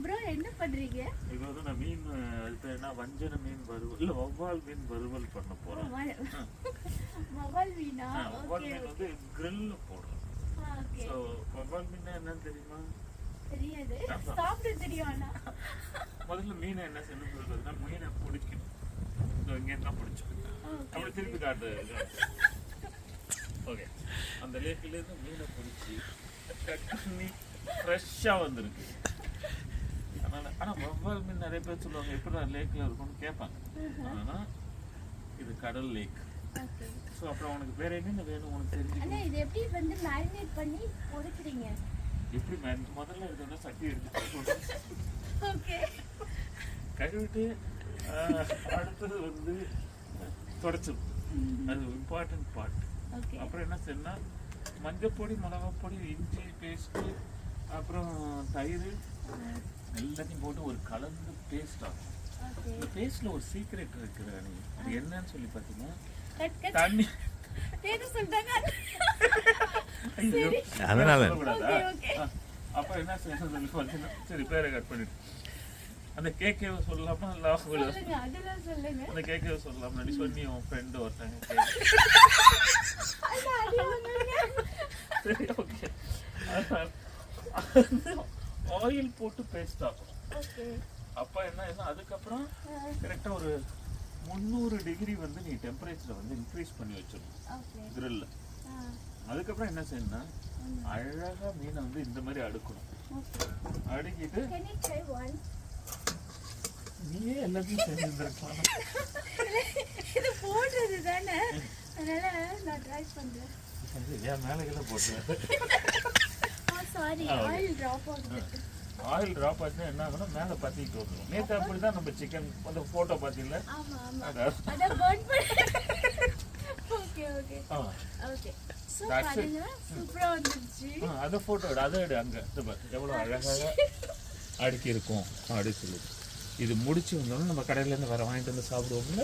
Bro என்ன பண்றீங்க? இப்போ வந்து நான் மீன் அது என்ன வஞ்சர மீன் வறுவல் இல்ல வவ்வால் மீன் வறுவல் பண்ண போறேன். வவ்வால் மீனா? வவ்வால் மீன் வந்து கிரில்ல போடுறோம். ஓகே. சோ வவ்வால் மீன் என்னன்னு தெரியுமா? தெரியாது. சாப்பிட தெரியும் ஆனா. முதல்ல மீனை என்ன செய்யணும் சொல்றதுன்னா மீனை பிடிக்கணும். இங்க என்ன பிடிச்சிருக்கு. அப்படி திருப்பி காட்டு. ஓகே. அந்த லேக்ல இருந்து மீனை பிடிச்சி கட் பண்ணி ஃப்ரெஷ்ஷா வந்திருக்கு. ஆனா வவ்வால் மீன் நிறைய பேர் சொல்லுவாங்க எப்படி லேக்ல இருக்கும்னு கேட்பாங்க. ஆனா இது கடல் லேக். சோ அப்புறம் உனக்கு வேற என்ன வேணும் உனக்கு தெரிஞ்சு. அண்ணா இது எப்படி வந்து மேரினேட் பண்ணி பொரிக்கிறீங்க? எப்படி முதல்ல எடுத்தோம்னா சட்டி எடுத்து ஓகே கழுவிட்டு அடுத்தது வந்து தொடச்சிடும். அது இம்பார்ட்டன்ட் பார்ட். அப்புறம் என்ன செய்யணும்னா மஞ்சப்பொடி மிளகாப்பொடி இஞ்சி பேஸ்ட்டு அப்புறம் தயிர் எல்லாத்தையும் போட்டு ஒரு கலந்து பேஸ்ட் ஆகும். இந்த பேஸ்ட்ல ஒரு சீக்ரெட் இருக்குது. அது என்னன்னு சொல்லி பார்த்தீங்கன்னா தண்ணி அதனால அப்ப என்ன செய்யணும் பார்த்தீங்கன்னா சரி பேரை கட் பண்ணிட்டு அந்த கேக்கே சொல்லலாமா அந்த கேக்கே சொல்லலாமா நீ சொன்னி உன் ஃப்ரெண்டு ஒருத்தங்க சரி ஓகே ஆயில் போட்டு பேஸ்ட் ஆகும். அப்ப என்ன அதுக்கப்புறம் கரெக்டா ஒரு 300 டிகிரி வந்து நீ டெம்பரேச்சரை வந்து இன்க்ரீஸ் பண்ணி வச்சிடணும் கிரில்ல. அதுக்கப்புறம் என்ன செய்யணும்னா அழகா மீனை வந்து இந்த மாதிரி அடுக்கணும். அடுக்கிட்டு நீயே எல்லாத்தையும் செஞ்சிருக்கலாம். இது போடுறது தானே அதனால நான் ட்ரை பண்றேன். ஏன் மேலே கீழே போட்டு சாரி ஆயில் டிராப் ஆகுது. ஆயில் டிராப் ஆச்சுன்னா என்ன ஆகும்னா மேலே பத்திட்டு வந்துடும். நேற்று அப்படிதான் நம்ம சிக்கன் அந்த போட்டோ பார்த்தீங்களா? அத பர்ன் பண்ணி ஓகே ஓகே ஓகே சோ பாருங்க சூப்பரா வந்துருச்சு. அத போட்டோ அதை எடு அங்க எவ்வளவு அழகாக அடுக்கி இருக்கும் அப்படி சொல்லுது. இது முடிச்சு வந்தோம்னா நம்ம கடையில இருந்து வர வாங்கிட்டு வந்து சாப்பிடுவோம்ல.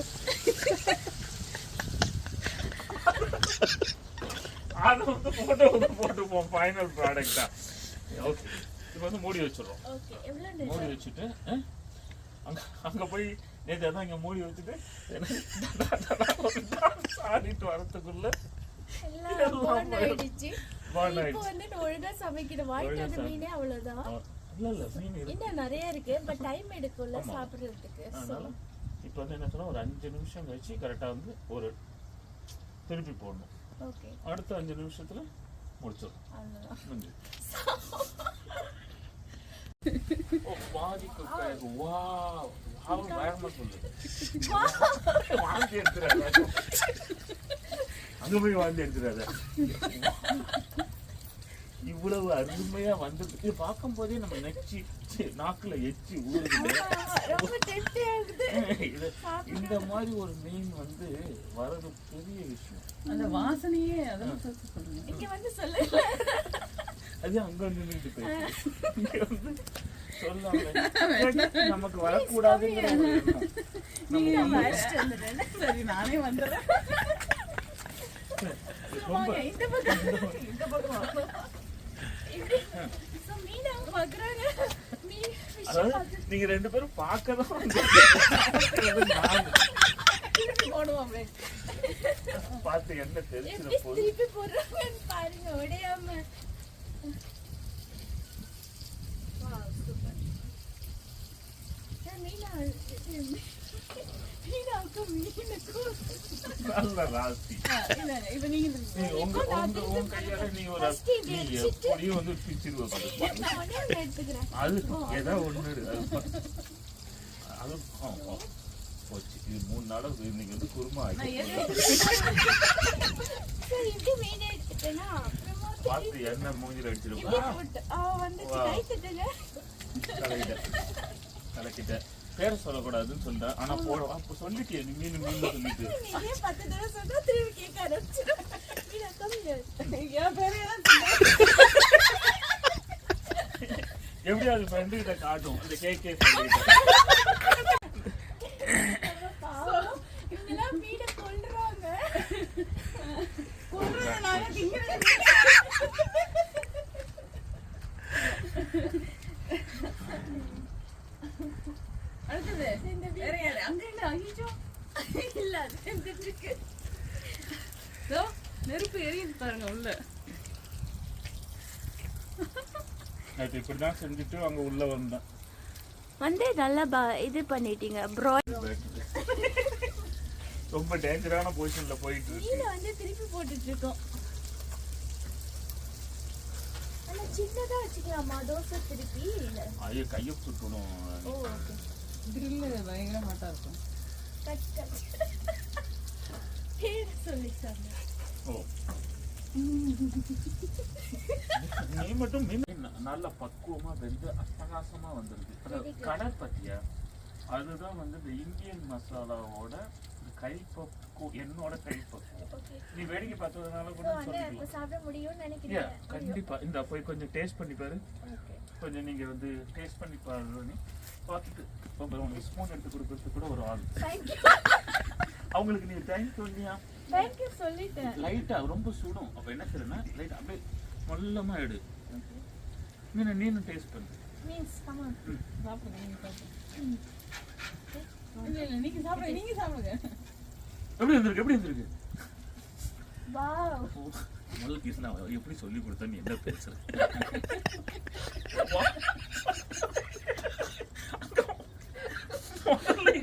அது வந்து போட்டோ வந்து போட்டுப்போம் ஃபைனல் ப்ராடக்ட் தான். ஓகே இப்போ வந்து மூடி வச்சிடுறோம். மூடி வச்சுட்டு அங்க போய் நேற்று அதான் இங்கே மூடி வச்சுட்டு ஆடிட்டு வரத்துக்குள்ள ஒழுங்கா சமைக்கணும். வாங்கிட்டு மீனே அவ்வளவுதான். இன்னும் நிறைய இருக்கு பட் டைம் எடுக்கும்ல சாப்பிடுறதுக்கு. இப்போ வந்து என்ன சொன்னா ஒரு 5 நிமிஷம் கழிச்சு கரெக்டா வந்து ஒரு திருப்பி போடணும். ஓகே அடுத்த 5 நிமிஷத்துல முடிச்சிடும். ஓ பாதிக்கு வாவ் வாவ் வேறமா சொல்லு. வாந்தி எடுத்துறாத. அங்க போய் வாந்தி எடுத்துறாத. இவ்வளவு அருமையா வந்துட்டு பார்க்கும் போதே நம்ம நெச்சி நாக்குல எச்சி ஊறுது. இந்த மாதிரி ஒரு மீன் வந்து வரது பெரிய விஷயம். அந்த வாசனையே அதெல்லாம் சொல்லுங்க. இங்க வந்து சொல்லுங்க. அது அங்க நின்னுட்டு பேசு. இங்க வந்து சொல்லாம நமக்கு வரக்கூடாதுங்கிற ஒரு எண்ணம். நீங்க மாஸ்டர் வந்துட்டேன். சரி நானே வந்துறேன். ரொம்ப இந்த பக்கம் நீங்க ரெண்டு பேரும் பார்க்கதான் பார்த்து என்ன தெரிஞ்சிட போகுது பாருங்க உடையாம. நல்ல ராசி. உங்க கையால நீங்க ஒரு எப்படியும் வந்து பிச்சிருவ அது ஏதாவது ஒண்ணு அது போச்சு. இது 3 நாளா இன்னைக்கு வந்து குருமா பார்த்து என்ன மூஞ்சில அடிச்சிருப்பா. கலக்கிட்ட பேரை சொல்லக்கூடாதுன்னு சொல்லிட்டேன். ஆனா போட அப்ப சொல்லிட்டே நீ மீன் மீன் சொல்லிட்டு எப்படி அது ஃப்ரெண்டு கிட்ட காட்டும் அந்த கேக்கே சொல்லிட்டு இருக்குது வேற யாரு அங்க என்ன ஐயோ இல்ல அது செஞ்சுட்டு இருக்கு. இதோ நெருப்பு எரியுது பாருங்க உள்ள. அது இப்படிதான் செஞ்சுட்டு அங்க உள்ள வந்தேன். வந்து நல்லா இது பண்ணிட்டீங்க ப்ரோ. ரொம்ப டேஞ்சரான பொசிஷன்ல போயிட்டு இருக்கு. மீனை வந்து திருப்பி போட்டுட்டு இருக்கோம். ஆனா சின்னதா வச்சுக்கலாமா தோசை திருப்பி? இல்ல ஐயோ கையை சுட்டணும். ஓ ஓகே. கிரில் பயங்கர மாட்டா இருக்கும். Cut cut. பேர் சொல்லி சார். ஓ நீ மட்டும் நல்ல பக்குவமா வெந்து அட்டகாசமா வந்துருது. கடல் பத்தியா அதுதான் வந்து இந்த இந்தியன் மசாலாவோட கைப்பக்குவம், என்னோட கைப்பக்குவம். நீ வேடிக்கை பார்த்ததுனால கூட சொல்லிக்கலாம். சாப்பிட முடியும்னு நினைக்கிறேன். கண்டிப்பா இந்த போய் கொஞ்சம் டேஸ்ட் பண்ணி பாரு. கொஞ்சம் நீங்க வந்து டேஸ்ட் பண்ணி பாருன்னு பார்த்துட்டு உனக்கு ஸ்பூன் எடுத்து கொடுக்கறதுக்கு கூட ஒரு ஆள். அவங்களுக்கு நீ தேங்க்ஸ் சொல்லியா? தேங்க்யூ சொல்லிட்டேன். லைட்டா ரொம்ப சுடும். அப்ப என்ன செய்யறேன்னா லைட் அப்படியே மொல்லமா எடு. நீனும் டேஸ்ட் பண்ணு. மீன்ஸ் கமா சாப்பிடுங்க நீங்க சாப்பிடுங்க. இல்ல நீங்க சாப்பிடுங்க நீங்க சாப்பிடுங்க. எப்படி இருந்திருக்கு? வாவ். முதல்ல கிருஷ்ணா எப்படி சொல்லி கொடுத்தா நீ என்ன பேசுற?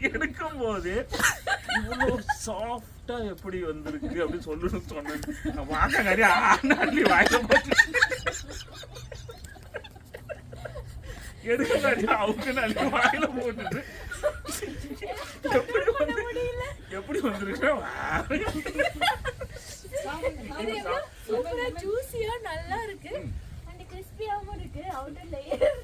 எடுக்கும் போது இவ்வளவு சாஃப்டா எப்படி வந்திருக்கு அப்படின்னு சொல்லணும்னு சொன்னேன். வாங்க நிறைய ஆண்டாண்டி வாயில போட்டு எடுக்க அவங்க நிறைய வாயில போட்டுட்டு எப்படி வந்திருக்கு? சூப்பரா ஜூசியா நல்லா இருக்கு. அண்ட் கிறிஸ்பியாவும் இருக்கு. அவுட்டர் லேயர்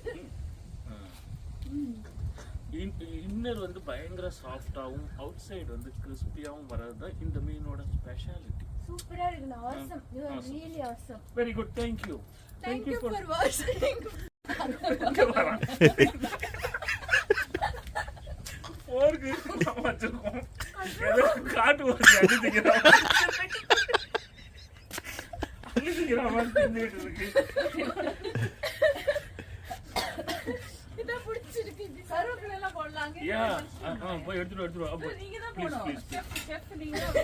இன்னர் வந்து பயங்கர சாஃப்டாவும் அவுட் சைடு வந்து கிறிஸ்பியாவும் வர்றதுதான் இந்த மீனோட ஸ்பெஷாலிட்டி. சூப்பரா இருக்கு. Awesome. You are really awesome. Very good. thank you for watching. போர்க்கு வச்சிருக்கோம். ஏதோ காட்டு வாசி அடிச்சுக்கிறான். அடிச்சுக்கிறான் செஞ்சுட்டு இருக்கு. இத பிடிச்சிருக்கு. கருவேப்பிலை எல்லாம் போடலாம். யா போய் எடுத்துட்டு வா. நீங்க தான் போடணும். செஃப் நீங்க தான்.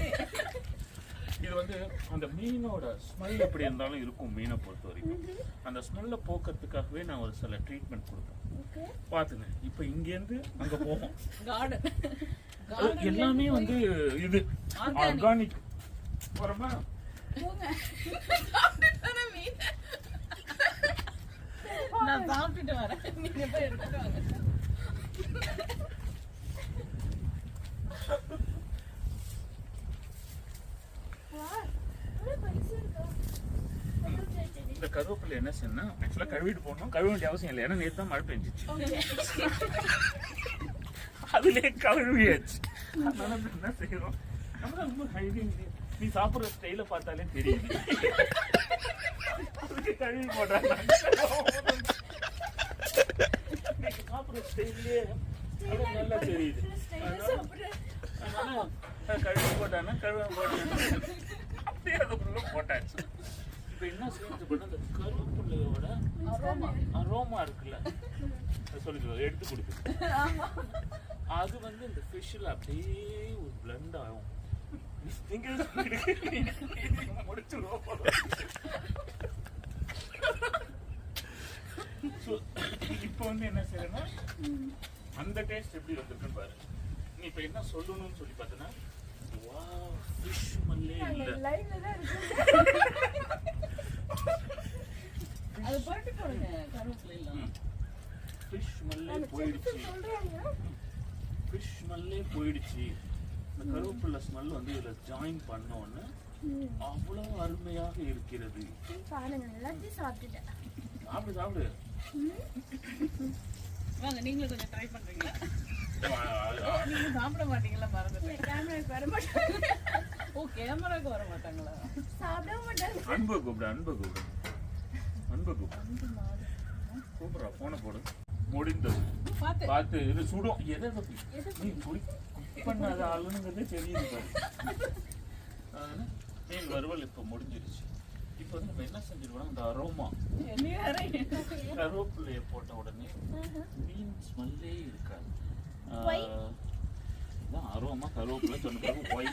இது வந்து அந்த மீனோட ஸ்மெல் எப்படி இருந்தாலும் இருக்கும். மீனை பொறுத்த வரைக்கும் அந்த ஸ்மெல்ல போக்குறதுக்காகவே நான் ஒரு சில ட்ரீட்மெண்ட் கொடுப்பேன். பாத்துங்க இப்ப இங்க இருந்து அங்க போவோம். கார்டன் எல்லாமே வந்து இது ஆர்கானிக். வரமா போங்க. நான் சாப்பிட்டுட்டு வரேன். நீங்க போய் எடுத்துட்டு வாங்க. இந்த கருவேப்பிலை என்ன செய்யணும்னா ஆக்சுவலா கழுவிட்டு போகணும். கழுவ வேண்டிய அவசியம் இல்லை. ஏன்னா நேற்று தான் மழை பெஞ்சிச்சு. அதுலயே கழுவியாச்சு. அதனால என்ன செய்யறோம் நம்ம ரொம்ப ஹைஜீன். நீ சாப்பிடுற ஸ்டைல பார்த்தாலே தெரியுது. கழுவி போட்டாங்க சாப்பிடுற ஸ்டைலே நல்லா தெரியுது. கழுவி போட்டானா கழுவ போட்டானா அப்படியே அதுக்குள்ள போட்டாச்சு. இப்ப என்ன செய்யறது? அந்த கருவேப்பிள்ளையோட அரோமா இருக்குல்ல சொல்லி எடுத்து கொடுக்குது. அது வந்து இந்த ஃபிஷ்ல அப்படியே ஒரு பிளண்ட் ஆகும். இப்ப வந்து என்ன செய்யறேன்னா அந்த டேஸ்ட் எப்படி வந்திருக்குன்னு பாரு. நீ இப்ப என்ன சொல்லணும்னு சொல்லி பார்த்தனா ஃபிஷ் மல்லே இல்ல. அது போட்டு போடுங்க கருவேப்பிலை எல்லாம். ஃபிஷ் மல்லே போயிடுச்சு. ஃபிஷ் மல்லே போயிடுச்சு. இந்த கருவேப்பிலை ஸ்மெல் வந்து இதுல ஜாயின் பண்ண உடனே அவ்வளவு அருமையாக இருக்கிறது. பாருங்க எல்லாத்தையும் சாப்பிட்டுட்டேன். சாப்பிடு சாப்பிடு. வாங்க நீங்களும் கொஞ்சம் ட்ரை பண்றீங்களா? நீங்க சாப்பிட மாட்டீங்களா? மறந்துட்டேன். கேமராக்கு வர மாட்டாங்க. ஓ கேமராக்கு வர மாட்டாங்களா? சாப்பிட மாட்டாங்க. அன்பு கூப்பிடு அன்பு கூப்பிடு அன்பு கூப்பிடு. கூப்பிடுறா போன போடு. முடிந்தது. பார்த்து இது சுடும். எதை நீ குடி பண்ணாத ஆளுங்கிறது தெரியுது பாரு. மீன் வறுவல் இப்ப முடிஞ்சிருச்சு. இப்ப வந்து நம்ம என்ன செஞ்சிருவோம்? அந்த அரோமா கருவேப்பிலைய போட்ட உடனே மீன் ஸ்மெல்லே இருக்காது. இதான் ஆர்வமா கருவேப்பிலை சொன்ன பிறகு போய்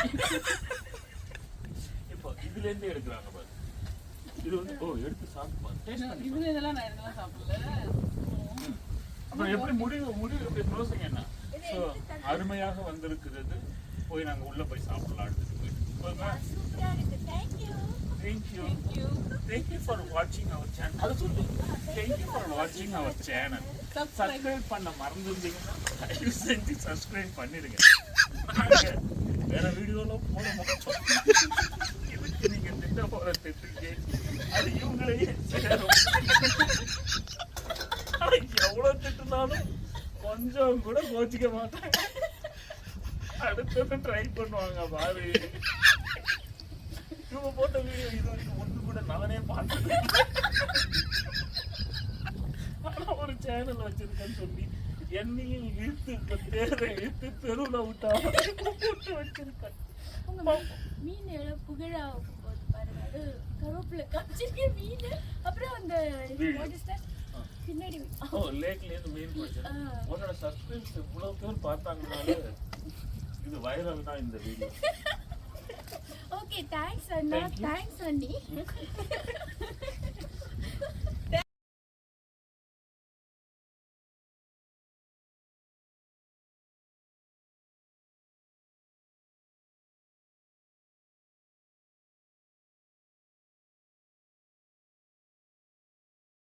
இப்போ இதுல இருந்து எடுக்கிறாங்க பாரு. இது வந்து எடுத்து சாப்பிட்டு டேஸ்ட் பண்ணி இதுல இதெல்லாம் நான் இதெல்லாம் சாப்பிடல. அப்புறம் எப்படி முடிவு எப்படி க்ளோசிங் என்ன? ஸோ அருமையாக வந்திருக்கிறது. போய் நாங்கள் உள்ள போய் சாப்பிடலாம். அடுத்து தேங்க்யூ ஃபார் வாட்சிங் அவர் சேனல். அது சொல்லு, தேங்க்யூ ஃபார் வாட்சிங் அவர் சேனல். சப்ஸ்கிரைப் பண்ண மறந்துருந்தீங்கன்னா தயவு செஞ்சு சப்ஸ்கிரைப் பண்ணிடுங்க. வேற வீடியோலாம் போட மாட்டோம். இதுக்கு நீங்க திட்ட போற திட்டுக்கு அது இவங்களையே சேரும். எவ்வளவு திட்டுனாலும் கொஞ்சம் கூட கோச்சிக்க மாட்டாங்க. அடுத்தது ட்ரை பண்ணுவாங்க பாரு. இவங்க போட்ட வீடியோ இது வரைக்கும் ஒன்று கூட நானே பார்த்தேன். ஆனா ஒரு சேனல் வச்சிருக்கேன்னு சொல்லி என்னையும் இழுத்து இழுத்து தெருவுல விட்டாம போட்டு வச்சிருக்கேன். மீன் எவ்வளவு புகழா போகுது பாருங்க. அது கருவேப்பிலை காய்ச்சிருக்கேன் மீன். அப்புறம் அந்த பின்னாடி லேக்ல இருந்து மீன் பிடிச்சது. உன்னோட சஸ்பென்ஸ் இவ்வளவு பேர் பார்த்தாங்கனால இது வைரல் தான் இந்த வீடியோ. ஓகே, தேங்க்ஸ் அண்ணா. தேங்க்ஸ் அண்ணி.